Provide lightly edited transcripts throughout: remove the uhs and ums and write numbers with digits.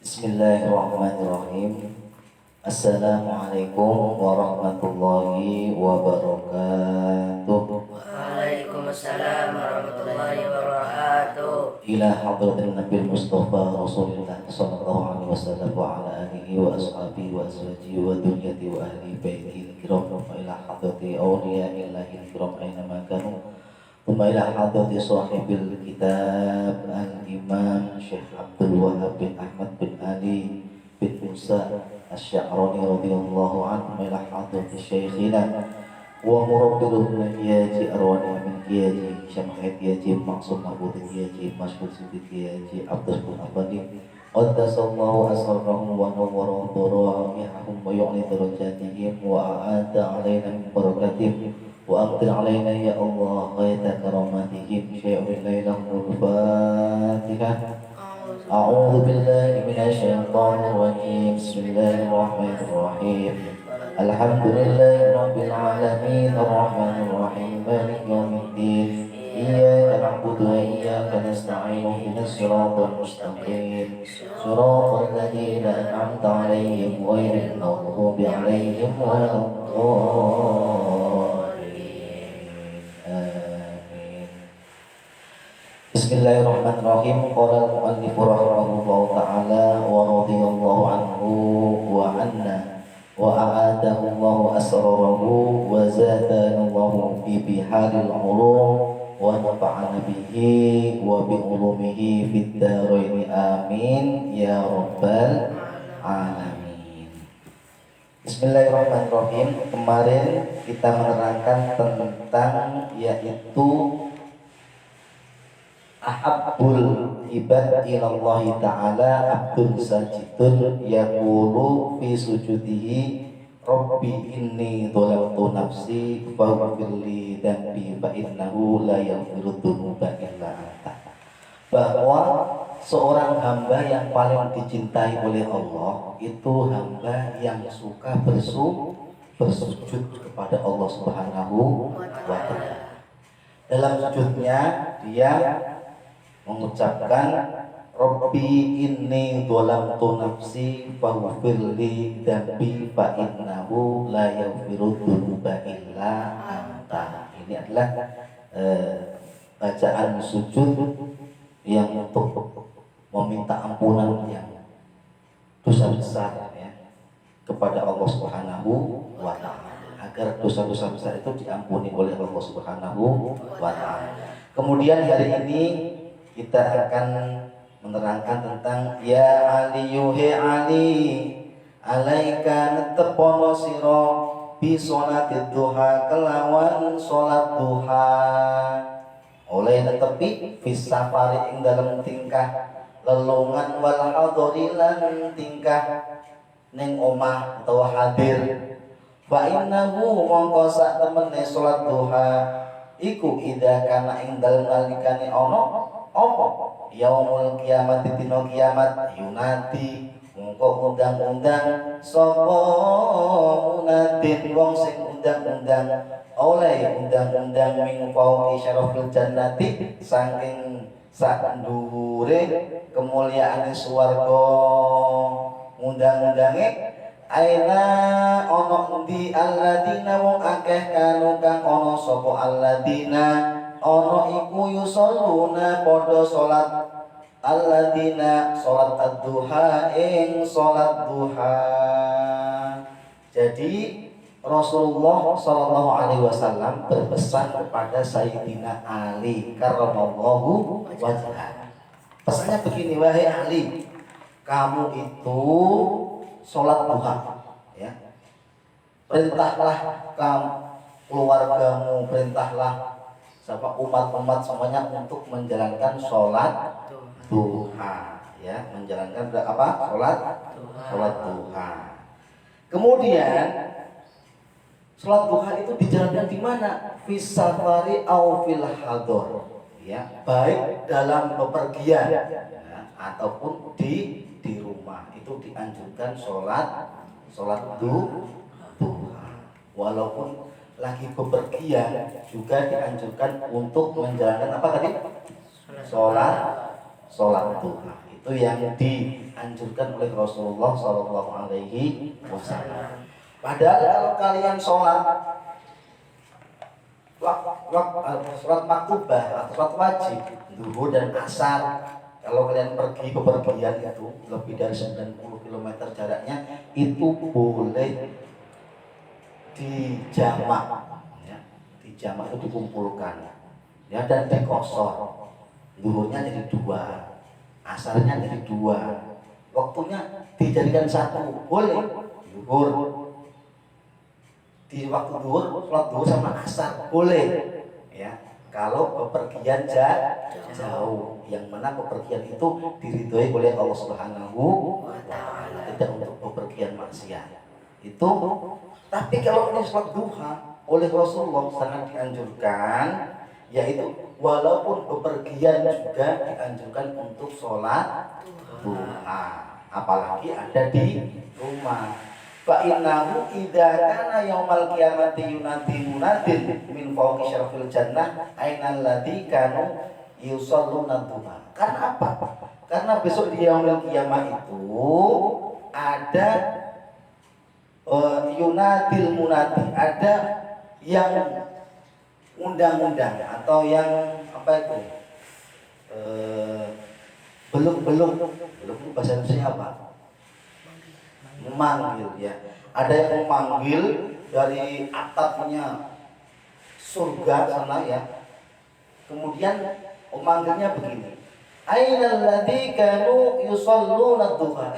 Bismillahirrahmanirrahim. Assalamualaikum warahmatullahi wabarakatuh. Waalaikumsalam warahmatullahi wabarakatuh. Ila hadratin Nabi Mustafa Rasulullah sallallahu alaihi wasallam wa ala alihi wa ashabihi wa azwajihi wa dzurriyyati wa ahli baitihi kiram wa ila hadrati awliyaillahi kiram aina ma kanu. Thumma ila hadrati sahibil kitab al-imam Syekh Abdul Wahab bin Ahmad bin Ali bin Musa Asy-Sya'rani radhiyallahu anhu ila hadrati syekhina wa murabbiruhu Kiyaji Arwani Amin Kiyaji Syamahid Kiyaji Maksum Mahmud Kiyaji Masyhur Siti Kiyaji Abdul bin Abadi Qaddasallahu asrarahum wa nawwara darahum wa yu'li darajatihim wa a'adda alaina min barakatihim wa amtir alaina ya Allah ghayata karamatihim syai'un lailahul Fatihah. A'udzu billahi minasyaitonir rajim. Bismillahirrahmanirrahim. Alhamdulillahi rabbil alamin arrahmanir rahim maliki yaumiddin. Iyyaka na'budu wa iyyaka nasta'in ihdinas siratal mustaqim siratal ladzina an'amta 'alaihim ghairil maghdubi 'alaihim waladdallin. Bismillahirrahmanirrahim. Qala al-mu'allif rahimahullahu ta'ala wa radhiyallahu anhu wa anna wa a'adahu Allahu asrarahu wa zadana Allahu bi biharil ulum wa nafa'ana bihi wa bi ulumihi fid dharain amin ya rabbal alamin. Bismillahirrahmanirrahim. Kemarin kita menerangkan tentang yaitu ahabbul ibad ilallahi ta'ala abdul sajidun yaqulu fi sujudihi rabbi inni dhalamtu nafsi faghfirli dhanbi fa innahu la yaghfiru dzunuba illa anta. Bahwa seorang hamba yang paling dicintai oleh Allah itu hamba yang suka bersujud kepada Allah Subhanahu wa ta'ala. Dalam sujudnya dia mengucapkan Rabbi inni dhalamtu nafsi faghfirli dhanbi fa innahu la yaghfiru dzunuba illa anta. Ini adalah bacaan sujud yang untuk meminta ampunan yang dosa besar ya kepada Allah Subhanahu wa ta'ala, agar dosa-dosa besar itu diampuni oleh Allah Subhanahu wa ta'ala. Kemudian hari ini kita akan menerangkan tentang ya Ali yuhe Ali alaika netepono siro bi sholatid duha kelawan sholat duha oleh netepi fis safari ing dalam tingkah lelungan wal hadorilan tingkah ning omah atau hadir fa innahu mongko sak temene sholat duha iku ida kana ing dalem nalikane ana apa yaumul kiamat dina kiamat yunati mongko undang-undang sapa munadin wong sing undang-undang oleh undang-undang min fauqi syarafil jannati saking sak dhuwure kemuliaane swarga undang-undange aina ana endi alladina wong akeh kanu kang ana sapa alladina ana iku yusalluna padha salat alladina salat ad-duha ing salat duha. Jadi Rasulullah sallallahu alaihi wasallam berpesan kepada Sayyidina Ali karramallahu wajhah. Pesannya begini, wahai Ali, kamu itu salat duha ya. Perintahlah kamu keluargamu, perintahlah sama umat-umat semuanya untuk menjalankan sholat duha ya, menjalankan apa? Sholat duha. Kemudian sholat duha itu dijalankan di mana? Fis safari au fil hador ya, baik dalam bepergian ya, ataupun di rumah itu dianjurkan sholat duha. Walaupun lagi bepergian juga dianjurkan untuk menjalankan apa tadi? Sholat duha. Itu yang dianjurkan oleh Rasulullah Shallallahu Alaihi Wasallam. Padahal kalau kalian sholat sholat maktubah, sholat wajib, zuhur dan asar, kalau kalian pergi bepergian itu lebih dari 90 km jaraknya, itu boleh dijamak, ya. Dijamak itu dikumpulkan, ya, dan dikosor. Zuhurnya jadi 2, asarnya jadi 2, waktunya dijadikan 1, boleh. Zuhur di waktu zuhur, sholat zuhur sama asar boleh, ya. Kalau bepergian jauh, yang mana bepergian itu diridhoi oleh Allah Subhanahu wa Ta'ala, tidak untuk bepergian maksiat. Itu. Tapi kalau ini sholat duha oleh Rasulullah sangat dianjurkan, yaitu walaupun bepergian juga dianjurkan untuk sholat duha, apalagi ada di rumah. Fa innahu idza kana yaumal qiyamati yunadi munadin min fawqi syarfil jannah ainal ladzi kanu yusalluna duha. Karena apa? Karena besok di yaumul qiyamah itu ada yunadil munadi, ada yang undang-undang atau yang apa itu? Belum bahasa Indonesia apa? Memanggil, ya. Ada yang memanggil dari atapnya surga sana, ya. Kemudian memanggilnya begini. Ainal ladzi kanu yusalluna duha.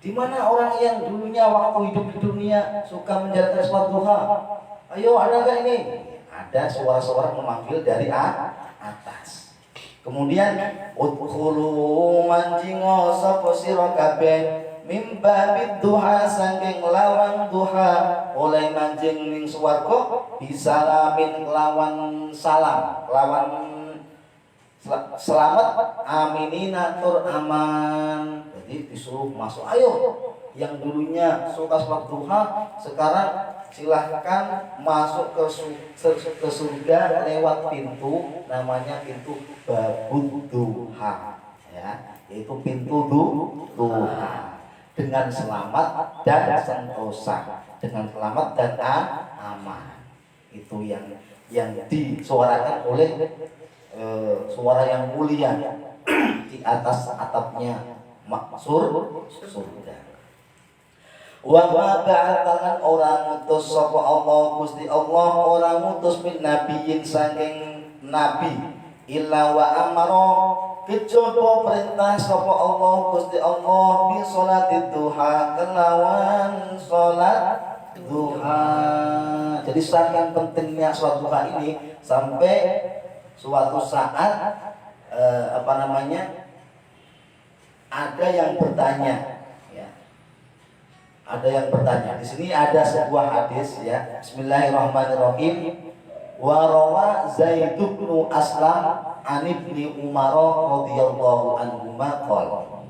Di mana orang yang dulunya waktu hidup di dunia suka menjalankan sholat duha? Ayo, ada enggak ini? Ada suara-suara memanggil dari atas. Kemudian udkhulu manjingo sapa sira kabeh mimbabid duha saking lawan duha, oleh manjing ning swarga bisalamin lawan salam, lawan selamat, aminina tur aman. Jadi disuruh masuk, ayo yang dulunya suka sholat duha sekarang silahkan masuk ke surga lewat pintu, namanya pintu babud duha, ya, yaitu pintu duha, dengan selamat dan sentosa, dengan selamat dan aman. Itu yang disuarakan oleh suara yang mulia di atas atapnya surga. Wa ma ba'athan orang utus sapa Allah Gusti Allah, orang utus min nabiyin saking nabi illa wa amara kejaba perintah sapa Allah Gusti Allah bi sholatid duha kelawan sholat duha. Jadi saking pentingnya sholat duha ini sampai suatu saat ada yang bertanya, ya. Ada yang bertanya. Di sini ada sebuah hadis, ya. Bismillahirrahmanirrahim. Wa rawa Zaid bin Aslam an Ibnu Umar radhiyallahu anhu qala.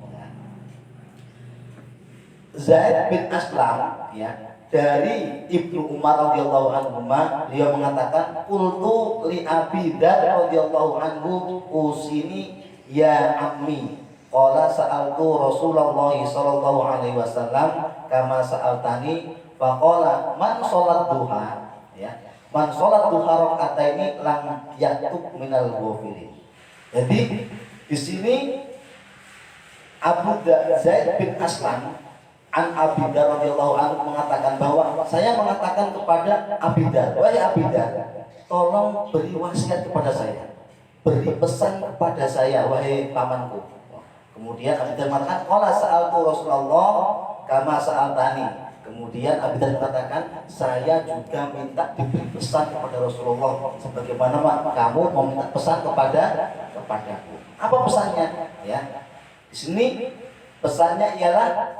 Zaid bin Aslam, ya, dari Ibnu Umar radhiyallahu anhu, dia mengatakan qultu li Abi Dzar radhiyallahu anhu usini ya ammi. Qala sa'altu Rasulullah sallallahu alaihi wasallam kama sa'altani faqala man sholat duha, ya, man sholat duha rakaataini lam yaktub minal ghafilin. Jadi di sini Abu Zaid bin Aslam an Abi Dzar radhiyallahu anhu mengatakan bahwa saya mengatakan kepada Abi Dzar, wahai Abi Dzar, tolong beri wasiat kepada saya, beri pesan kepada saya, wahai pamanku. Kemudian Abi Dzar mengatakan, qala sa'altu Rasulullah kama sa'altani. Kemudian Abi Dzar mengatakan, saya juga minta diberi pesan kepada Rasulullah sebagaimana kamu meminta pesan kepadaku. Apa pesannya? Ya. Di sini pesannya ialah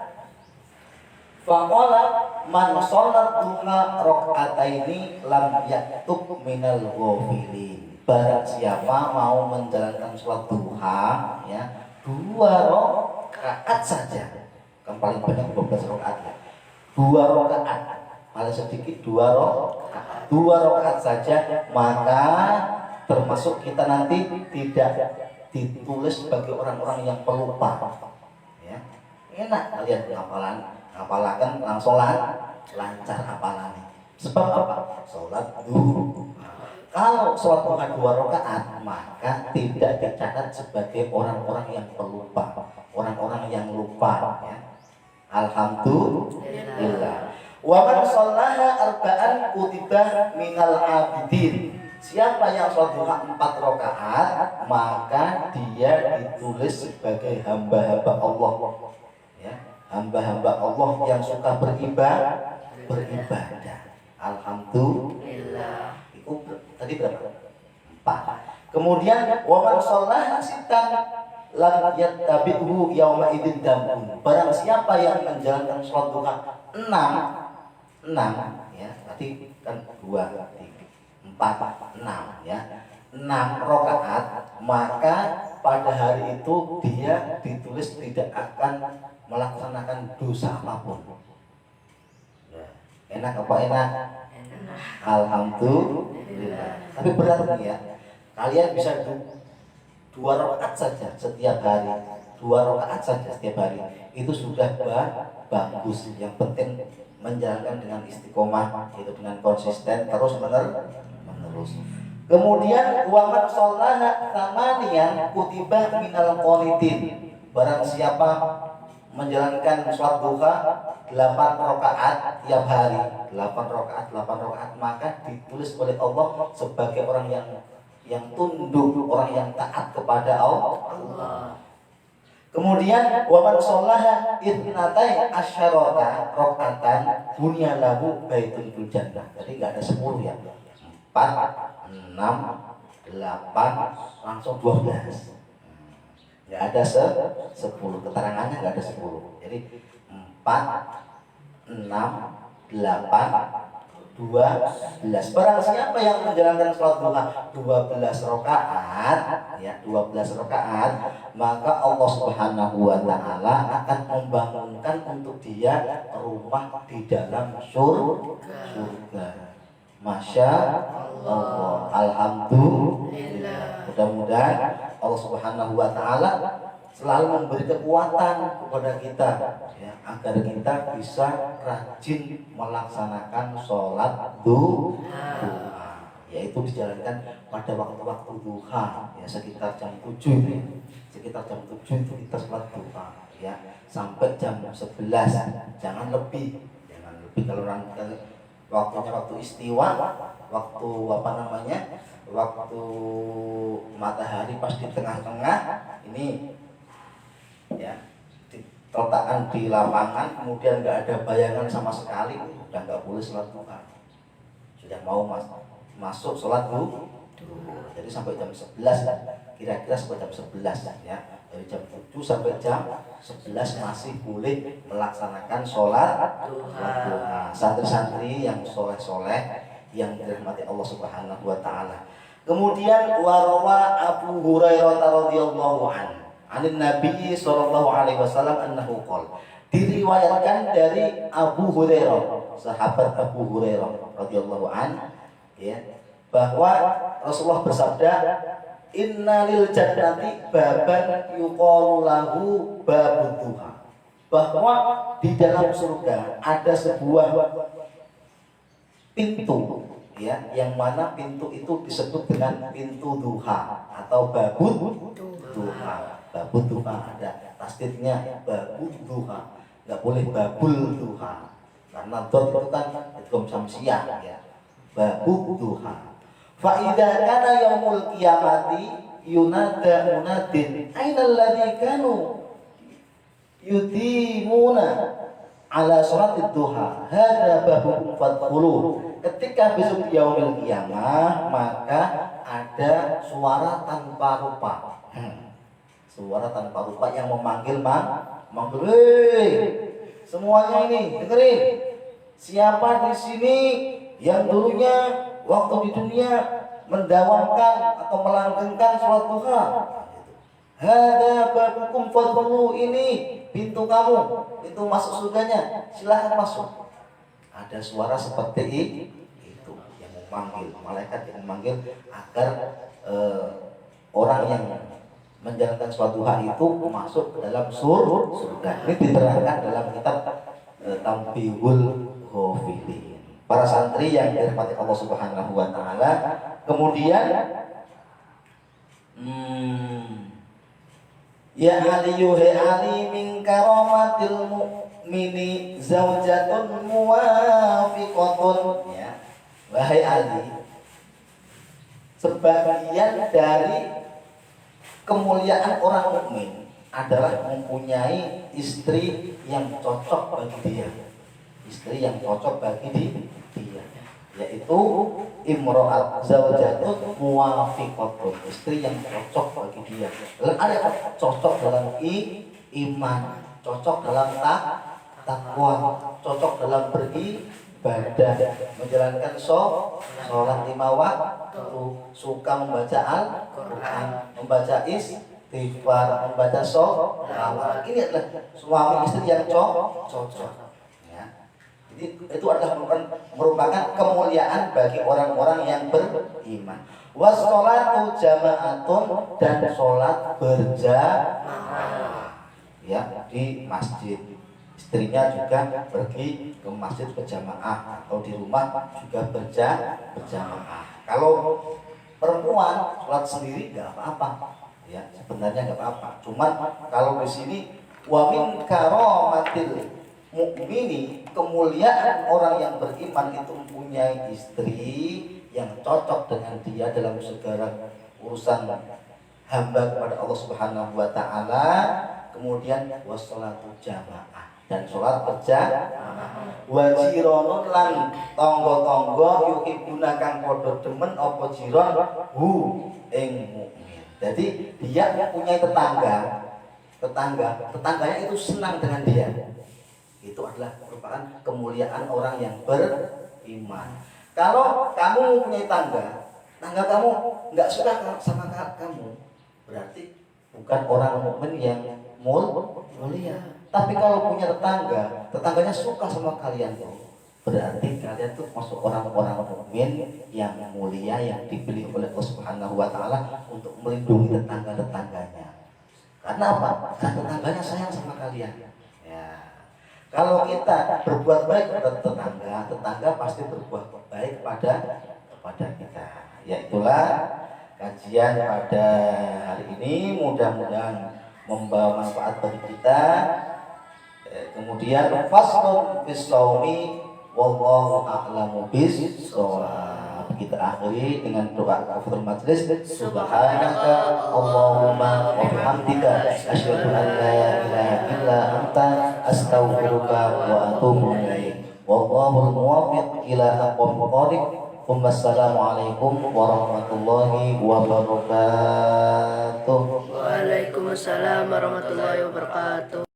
faqala man sholat duha rakaataini lam yaktub minal ghafilin. Barang siapa mau menjalankan sholat duha, ya, 2 rakaat saja, kan paling banyak 12 rakaat, ya. 2 rakaat, paling sedikit 2 rakaat. 2 rakaat saja, maka termasuk kita nanti tidak ditulis sebagai orang-orang yang pelupa. Ya, enak kalian ngapalakan langsung lancar hafalannya. Sebab apa? Sholat duha. Kalau sholat duha 2 rakaat, maka tidak dicatat sebagai orang-orang yang pelupa, orang-orang yang lupa. Ya. Alhamdulillah. Wa man shallaha arba'an kutiba minal abidin. Siapa yang sholat duha 4 rakaat, maka dia ditulis sebagai hamba-hamba Allah. Ya, hamba-hamba Allah yang suka beribadah. Alhamdulillah. Itu tadi berapa? 4. Kemudian wa man shallaha sitan lam yattabi'hu yauma idzin damun. Barang siapa yang menjalankan sholat duha 6 ya, tadi kan 2, 3, 4, 6 ya. 6 rakaat, maka pada hari itu dia ditulis tidak akan melaksanakan dosa apapun. Enak apa enak? Alhamdulillah. Tapi berat nih ya. Kalian bisa 2 rakaat saja setiap hari. 2 rakaat saja setiap hari. Itu sudah bagus. Yang penting menjalankan dengan istiqomah, yaitu dengan konsisten terus menerus. Kemudian wa man shallaha tsamaniyan kutiba minal qanitin. Barang siapa menjalankan sholat duha 8 rakaat tiap hari, 8 rakaat, maka ditulis oleh Allah sebagai orang yang tunduk, orang yang taat kepada Allah. Kemudian wa man shallaha itnatai asyarata rakaatan bunya lahu baitun fil jannah. Jadi enggak ada 10 ya. 4, 6, 8 langsung 12. Enggak ada 10, keterangannya enggak ada 10. Jadi 4, 6, 8, 12. Barang siapa yang menjalankan sholat duha 12 rakaat ya, 12 rakaat, maka Allah Subhanahu wa taala akan membangunkan untuk dia rumah di dalam surga. Masya Allah. Alhamdulillah. Mudah-mudahan Allah Subhanahu wa taala selalu memberi kekuatan kepada kita ya, agar kita bisa rajin melaksanakan sholat duha, yaitu dijalankan pada waktu-waktu duha ya, sekitar jam 7 ya. Sekitar jam 7 itu kita sholat duha ya, sampai jam 11, jangan lebih. Kalau waktunya waktu istiwa, waktu waktu matahari pas di tengah-tengah ini ya, diletakkan di lapangan, kemudian nggak ada bayangan sama sekali, udah nggak boleh sholat duha. Sudah mau masuk sholat duha, jadi sampai jam 11, kira-kira sampai jam 11 ya. Dari jam 7 sampai jam 11 masih boleh melaksanakan sholat duha. Santri-santri yang soleh-soleh yang dirahmati Allah Subhanahu wa taala. Kemudian warawa Abu Hurairah radhiyallahu anhu anin Nabi sallallahu alaihi wasallam annahu qala. Diriwayatkan dari Abu Hurairah, sahabat Abu Hurairah radhiyallahu anhu ya, bahwa Rasulullah bersabda, innalil jannati baban yuqalu lahu babud duha. Bahwa di dalam surga ada sebuah pintu ya, yang mana pintu itu disebut dengan pintu duha atau babud duha. Babud duha ada tasdidnya, babud duha. Enggak boleh babul duha. Karena dot itu kan idgham samsiah ya. Babud duha. Fa idza kana yaumul qiyamati yunada munadin aina alladhi kanu yudimuna ala sholatid duha hadza babukum fadkhulu. Ketika besok di yaumil qiyamah, maka ada suara tanpa rupa. Suara tanpa rupa yang memanggil semuanya ini dengerin. Siapa di sini yang dulunya waktu di dunia mendawamkan atau melanggengkan sholat duha? Hada babukum fadkhulu, ini pintu kamu, pintu masuk surganya, silahkan masuk. Ada suara seperti itu yang memanggil, malaikat yang memanggil agar orang yang menjalankan sholat duha itu masuk ke dalam surga. Ini diterangkan dalam kitab Tanbihul Ghafilin. Para santri yang dirahmati Allah Subhanahu wa taala, kemudian ya aliyu he ali min karamatil mu'mini zaujatun muwafiqatun, ya wahai Ali, sebagian dari kemuliaan orang mukmin adalah mempunyai istri yang cocok bagi dia. Istri yang cocok bagi dia, yaitu imro'at zaujatun muwafiqatun, istri yang cocok bagi dia. Ada cocok dalam iman, cocok dalam takwa, cocok dalam beribadah, menjalankan sholat 5 waktu, suka membaca Al-Quran, membaca istighfar, membaca sholawat. Ini adalah suami istri yang cocok. Jadi itu adalah merupakan kemuliaan bagi orang-orang yang beriman. Wassolatu jama'atun, dan sholat berjamaah, ya, di masjid. Istrinya juga pergi ke masjid berjamaah, atau di rumah juga berjamaah. Kalau perempuan sholat sendiri nggak apa-apa, ya sebenarnya nggak apa-apa. Cuman kalau di sini wa min karamatil mukmini, kemuliaan orang yang beriman itu mempunyai istri yang cocok dengan dia dalam segala urusan hamba kepada Allah Subhanahu wa taala. Kemudian wassalatu jamaah, dan sholat berjamaah. Wajironun lan tonggo-tonggo yuhibuna kang padha demen apa jiron hu ing mukmin. Jadi dia punya tetangganya itu senang dengan dia. Itu adalah merupakan kemuliaan orang yang beriman. Kalau kamu mempunyai tangga kamu nggak suka sama kamu, berarti bukan orang mukmin yang mulia. Tapi kalau punya tetangganya suka sama kalian, berarti kalian tuh masuk orang-orang mukmin yang mulia, yang dipilih oleh Allah Subhanahu wa taala untuk melindungi tetangganya. Karena apa? Karena tetangganya sayang sama kalian. Kalau kita berbuat baik kepada tetangga pasti berbuat baik kepada kita. Ya itulah kajian pada hari ini, mudah-mudahan membawa manfaat bagi kita. Kemudian faslun fis shaumi wallahu a'lamu bis-shawab. Kita akhiri dengan doa kafaratul majlis. Subhanaka Allahumma wa bihamdika asyhadu an la ilaha illa anta astaghfiruka wa atubu ilaik. Wallahul muwaffiq ila aqwamit thariq. Wassalamualaikum warahmatullahi wabarakatuh. Waalaikumsalam warahmatullahi wabarakatuh.